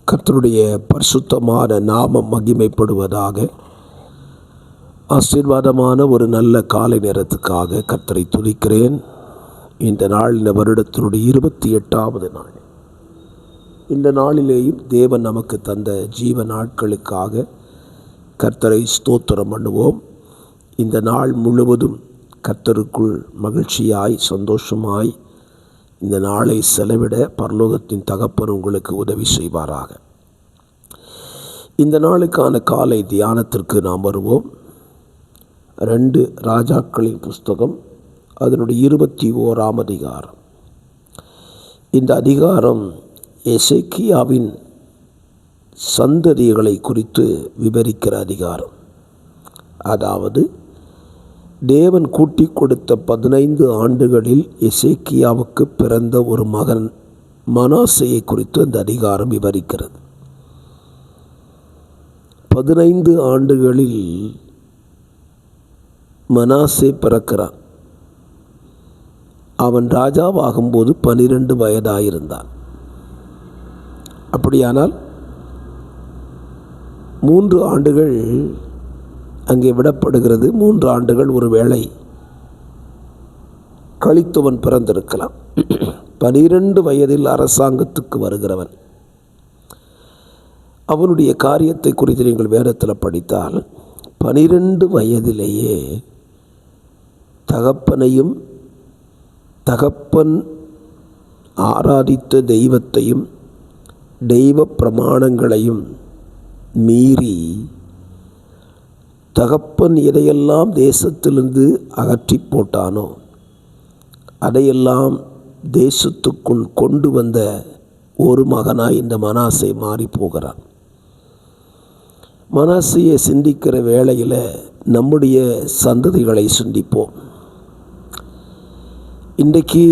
கர்த்தருடைய பரிசுத்தமான நாமம் மகிமைப்படுவதாக. ஆசீர்வாதமான ஒரு நல்ல காலை நேரத்துக்காக கர்த்தரை துதிக்கிறேன். இந்த நாள் இந்த வருடத்தினுடைய 28வது நாள். இந்த நாளிலேயும் தேவன் நமக்கு தந்த ஜீவ நாட்களுக்காக கர்த்தரை ஸ்தோத்திரம் பண்ணுவோம். இந்த நாள் முழுவதும் கர்த்தருக்குள் மகிழ்ச்சியாய் சந்தோஷமாய் இந்த நாளை செலவிட பரலோகத்தின் தகப்பன் உங்களுக்கு உதவி செய்வாராக. இந்த நாளுக்கான காலை தியானத்திற்கு நாம் வருவோம். 2 ராஜாக்களின் புஸ்தகம், அதனுடைய 21ஆம் அதிகாரம். இந்த அதிகாரம் எசேக்கியாவின் சந்ததிகளை குறித்து விவரிக்கிற அதிகாரம். அதாவது தேவன் கூட்டி கொடுத்த 15 ஆண்டுகளில் எசேக்கியாவுக்கு பிறந்த ஒரு மகன் மனாசேயை குறித்து அந்த அதிகாரம் விவரிக்கிறது. 15 ஆண்டுகளில் மனாசே பிறக்கிறான். அவன் ராஜாவாகும்போது 12 வயதாயிருந்தான். அப்படியானால் 3 ஆண்டுகள் அங்கே விடப்படுகிறது. 3 ஆண்டுகள் ஒரு வேளை கழித்தவன் பிறந்திருக்கலாம். 12 வயதில் அரசாங்கத்துக்கு வருகிறவன். அவனுடைய காரியத்தை குறித்து நீங்கள் வேதத்தில் படித்தால் 12 வயதிலேயே தகப்பனையும் தகப்பன் ஆராதித்த தெய்வத்தையும் தெய்வ பிரமாணங்களையும் மீறி தகப்பன் எதையெல்லாம் தேசத்திலிருந்து அகற்றி போட்டானோ அதையெல்லாம் தேசத்துக்குள் கொண்டு வந்த ஒரு மகனாய் இந்த மனாசே மாறி போகிறான். மனாசையை சிந்திக்கிற வேளையில் நம்முடைய சந்ததிகளை சிந்திப்போம். இன்றைக்கு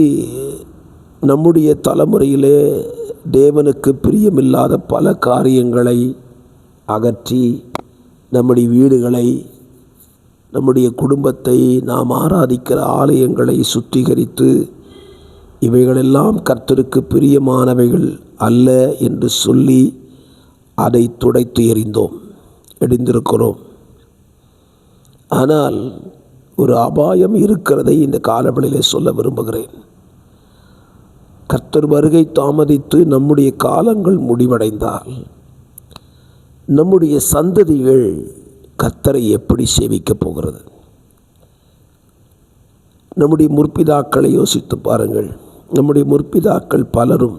நம்முடைய தலைமுறையிலே தேவனுக்கு பிரியமில்லாத பல காரியங்களை அகற்றி நம்முடைய வீடுகளை, நம்முடைய குடும்பத்தை, நாம் ஆராதிக்கிற ஆலயங்களை சுத்திகரித்து இவைகளெல்லாம் கர்த்தருக்கு பிரியமானவைகள் அல்ல என்று சொல்லி அதை துடைத்து எறிந்திருக்கிறோம். ஆனால் ஒரு அபாயம் இருக்கிறதை இந்த காலவெளியிலே சொல்ல விரும்புகிறேன். கர்த்தர் வருகை தாமதித்து நம்முடைய காலங்கள் முடிவடைந்தால் நம்முடைய சந்ததிகள் கர்த்தரை எப்படி சேவிக்கப் போகிறது? நம்முடைய முற்பிதாக்களை யோசித்து பாருங்கள். நம்முடைய முற்பிதாக்கள் பலரும்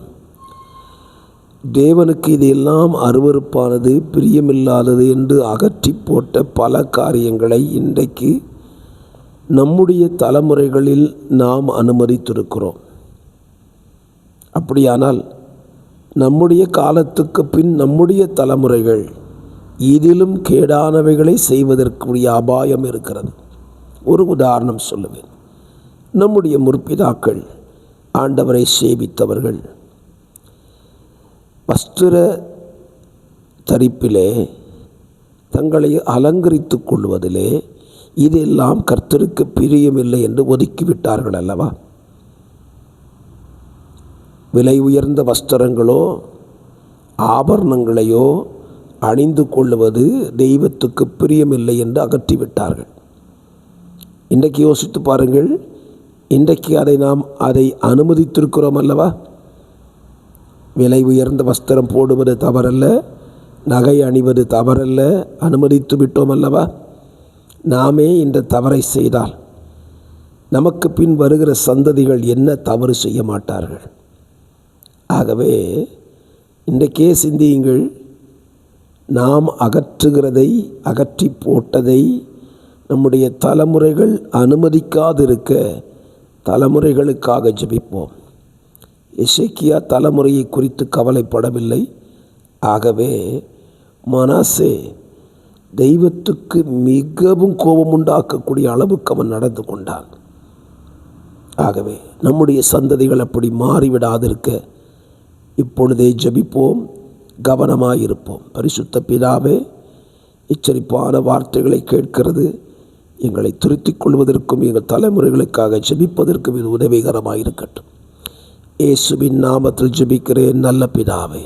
தேவனுக்கு இதையெல்லாம் அருவருப்பானது, பிரியமில்லாதது என்று அகற்றி போட்ட பல காரியங்களை இன்றைக்கு நம்முடைய தலைமுறைகளில் நாம் அனுமதித்திருக்கிறோம். அப்படியானால் நம்முடைய காலத்துக்கு பின் நம்முடைய தலைமுறைகள் இதிலும் கேடானவைகளை செய்வதற்குரிய அபாயம் இருக்கிறது. ஒரு உதாரணம் சொல்லுவேன். நம்முடைய முற்பிதாக்கள் ஆண்டவரை சேவித்தவர்கள் வஸ்திர தரிப்பிலே தங்களை அலங்கரித்து கொள்வதிலே இதெல்லாம் கர்த்தருக்கு பிரியமில்லை என்று ஒதுக்கிவிட்டார்கள் அல்லவா? விலை உயர்ந்த வஸ்திரங்களோ ஆபரணங்களையோ அணிந்து கொள்வது தெய்வத்துக்கு பிரியமில்லை என்று அகற்றிவிட்டார்கள். இன்றைக்கு யோசித்து பாருங்கள். இன்றைக்கு அதை அனுமதித்திருக்கிறோம் அல்லவா? விலை உயர்ந்த வஸ்திரம் போடுவது தவறல்ல, நகை அணிவது தவறல்ல, அனுமதித்து விட்டோம் அல்லவா? நாமே இந்த தவறை செய்தால் நமக்கு பின் வருகிற சந்ததிகள் என்ன தவறு செய்ய மாட்டார்கள்? ஆகவே இன்றைக்கே சிந்தியுங்கள். நாம் அகற்றுகிறதை, அகற்றி போட்டதை நம்முடைய தலைமுறைகள் அனுமதிக்காதிருக்க தலைமுறைகளுக்காக ஜெபிப்போம். எசேக்கியா தலைமுறையை குறித்து கவலைப்படவில்லை. ஆகவே மனாசே தெய்வத்துக்கு மிகவும் கோபம் உண்டாக்கக்கூடிய அளவுக்கு அவன் நடந்து கொண்டான். ஆகவே நம்முடைய சந்ததிகள் அப்படி மாறிவிடாதிருக்க இப்பொழுதே ஜெபிப்போம், கவனமாயிருப்போம். பரிசுத்த பிதாவே, எச்சரிப்பான வார்த்தைகளை கேட்கிறது எங்களை திருத்திக் கொள்வதற்கும் எங்கள் தலைமுறைகளுக்காக ஜெபிப்பதற்கும் இது உதவிகரமாக இருக்கட்டும். இயேசுவின் நாமத்தில் ஜெபிக்கிறேன் நல்ல பிதாவே.